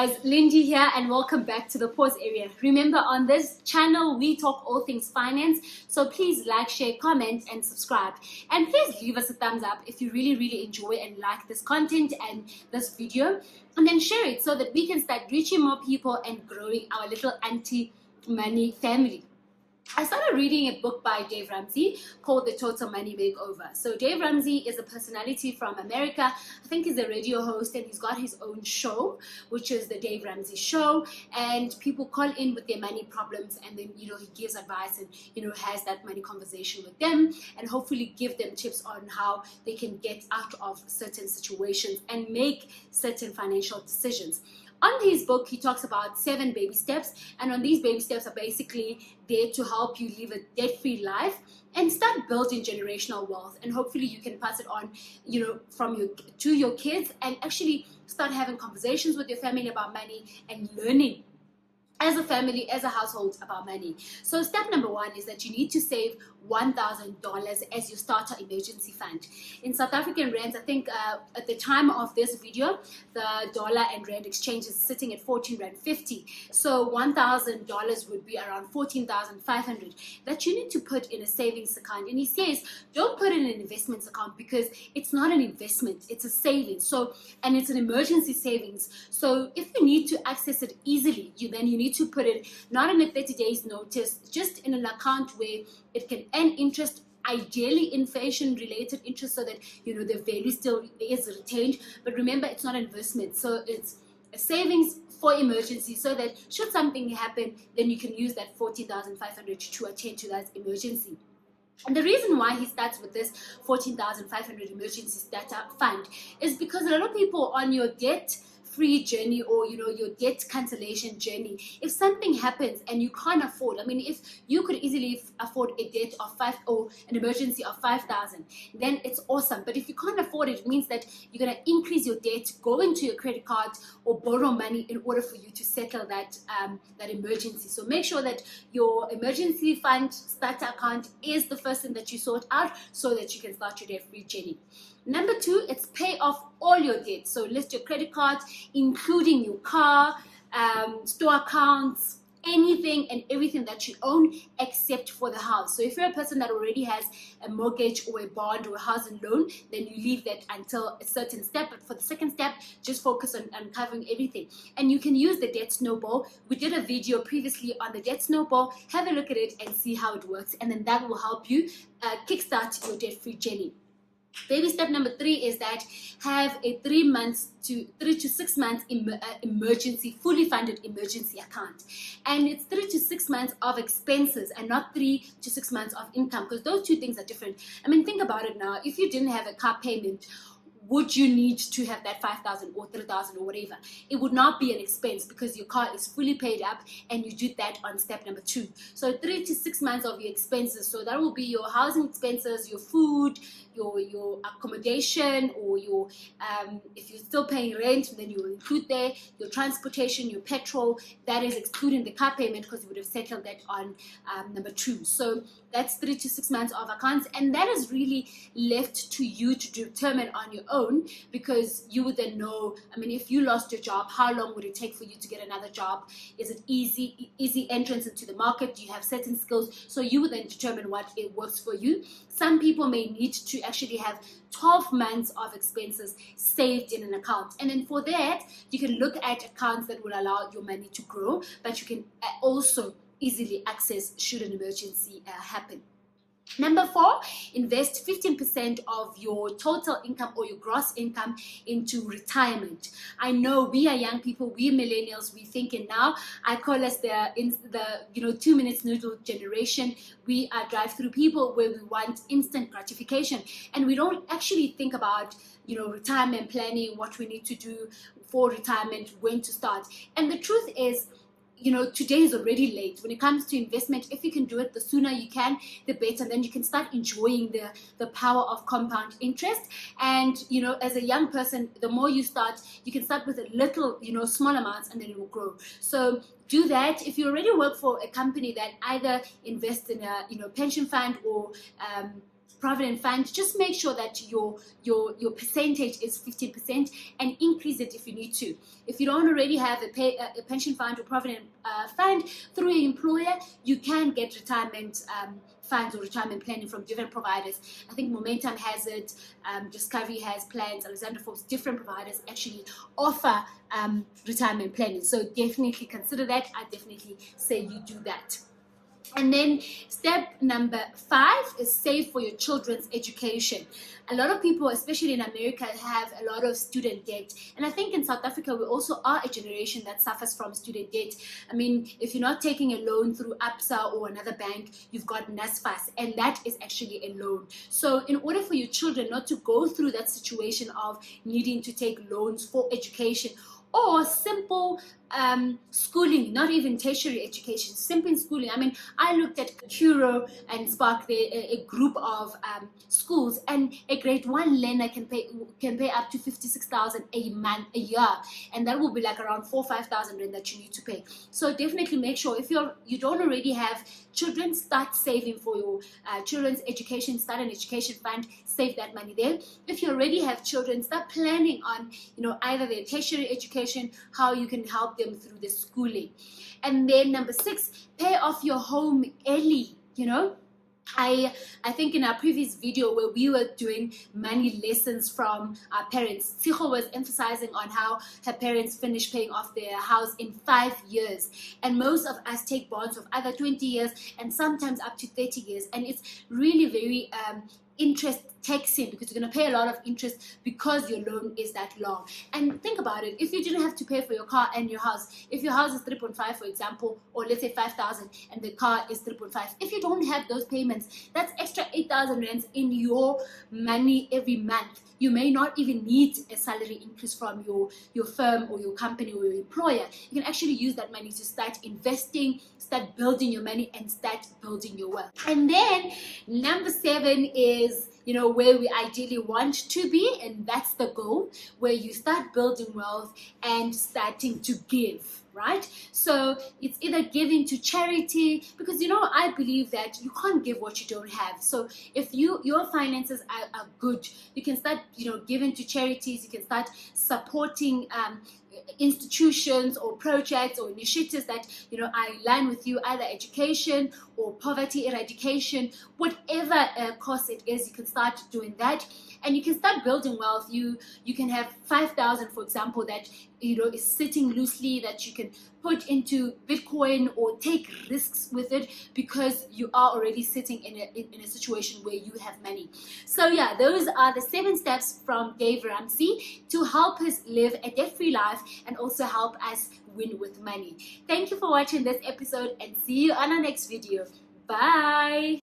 guys, Lindy here and welcome back to the pause area. Remember, on this channel we talk all things finance, so please like, share, comment and subscribe, and please leave us a thumbs up if you really enjoy and like this content and this video, and then share it so that we can start reaching more people and growing our little anti-money family. I started reading a book by Dave Ramsey called The Total Money Makeover. So Dave Ramsey is a personality from America. I think he's a radio host and he's got his own show, which is the Dave Ramsey Show. And people call in with their money problems, and then, he gives advice and, has that money conversation with them and hopefully give them tips on how they can get out of certain situations and make certain financial decisions. On his book, he talks about 7 baby steps, and on these baby steps are basically there to help you live a debt-free life and start building generational wealth. And hopefully you can pass it on, to your kids, and actually start having conversations with your family about money and learning as a family, as a household, about money. So step number 1 is that you need to save $1,000 as your starter emergency fund. In South African rands, I think at the time of this video, the dollar and rand exchange is sitting at 14.50 rand. So $1,000 would be around 14,500 that you need to put in a savings account. And he says, don't put it in an investments account because it's not an investment, it's a savings. So, and it's an emergency savings. So if you need to access it easily, you need to put it not in a 30 days notice, just in an account where it can earn interest, ideally inflation related interest, so that the value still is retained. But remember, it's not an investment, so it's a savings for emergency, so that should something happen, then you can use that 14,500 to attend to that emergency. And the reason why he starts with this 14,500 emergency startup fund is because a lot of people on your debt free journey, or your debt cancellation journey, if something happens and you can't afford, if you could easily afford a debt of 5 or an emergency of 5,000, then it's awesome. But if you can't afford it, it means that you're going to increase your debt, go into your credit card or borrow money in order for you to settle that emergency. So make sure that your emergency fund starter account is the first thing that you sort out, so that you can start your debt free journey. Number 2, it's pay off all your debt. So list your credit cards, including your car, store accounts, anything and everything that you own except for the house. So if you're a person that already has a mortgage or a bond or a housing loan, then you leave that until a certain step. But for the second step, just focus on covering everything. And you can use the debt snowball. We did a video previously on the debt snowball. Have a look at it and see how it works, and then that will help you kickstart your debt-free journey. Baby step number 3 is that have a 3 to 6 months emergency, fully funded emergency account. And it's 3 to 6 months of expenses and not 3 to 6 months of income, because those two things are different. Think about it now. If you didn't have a car payment, would you need to have that 5,000 or 3,000 or whatever? It would not be an expense because your car is fully paid up, and you did that on step number 2. So 3 to 6 months of your expenses. So that will be your housing expenses, your food, your accommodation, or your if you're still paying rent, then you will include there your transportation, your petrol. That is excluding the car payment, because you would have settled that on number 2. So that's 3 to 6 months of accounts, and that is really left to you to determine on your own, because you would then know, if you lost your job, how long would it take for you to get another job? Is it easy entrance into the market? Do you have certain skills? So you would then determine what it works for you. Some people may need to actually have 12 months of expenses saved in an account, and then for that you can look at accounts that will allow your money to grow, but you can also easily access should an emergency happen. Number 4, invest 15% of your total income or your gross income into retirement. I know we are young people, we millennials, we thinking now. I call us the 2 minutes noodle generation. We are drive-through people where we want instant gratification, and we don't actually think about retirement planning, what we need to do for retirement, when to start. And the truth is, today is already late when it comes to investment. If you can do it, the sooner you can, the better. And then you can start enjoying the power of compound interest. And, as a young person, the more you start, you can start with a little, small amounts, and then it will grow. So do that. If you already work for a company that either invests in a, pension fund or provident fund, just make sure that your percentage is 15% and increase it if you need to. If you don't already have a pension fund or provident fund through your employer, you can get retirement funds or retirement planning from different providers. I think Momentum has it, Discovery has plans, Alexander Forbes, different providers actually offer retirement planning. So definitely consider that. I definitely say you do that. And then step number 5 is save for your children's education. A lot of people, especially in America, have a lot of student debt. And I think in South Africa, we also are a generation that suffers from student debt. I mean, if you're not taking a loan through ABSA or another bank, you've got NSFAS, and that is actually a loan. So in order for your children not to go through that situation of needing to take loans for education, or simple schooling, not even tertiary education, simple schooling. I mean, I looked at Curo and Spark, a group of schools, and a grade 1 learner can pay up to 56,000 a year, and that will be like around 4,000-5,000 rand that you need to pay. So definitely make sure, if you don't already have children, start saving for your children's education. Start an education fund, save that money there. If you already have children, start planning on either their tertiary education, how you can help them through the schooling. And then number 6, pay off your home early. I think in our previous video where we were doing money lessons from our parents, Tsikho was emphasizing on how her parents finished paying off their house in 5 years. And most of us take bonds of either 20 years and sometimes up to 30 years. And it's really very interest taxing, because you're going to pay a lot of interest because your loan is that long. And think about it, if you didn't have to pay for your car and your house, if your house is 3.5 for example, or let's say 5,000 and the car is 3.5, if you don't have those payments, that's extra 8,000 rands in your money every month. You may not even need a salary increase from your firm or your company or your employer. You can actually use that money to start investing, start building your money, and start building your wealth. And then number 7 is where we ideally want to be, and that's the goal, where you start building wealth and starting to give, right? So it's either giving to charity, because I believe that you can't give what you don't have. So if your finances are good, you can start giving to charities. You can start supporting institutions or projects or initiatives that are in line with you, either education or poverty eradication, whatever cost it is. You can start doing that, and you can start building wealth. You can have 5,000, for example, that is sitting loosely, that you can put into Bitcoin or take risks with it, because you are already sitting in a situation where you have money. So yeah, those are the 7 steps from Dave Ramsey to help us live a debt-free life and also help us win with money. Thank you for watching this episode, and see you on our next video. Bye.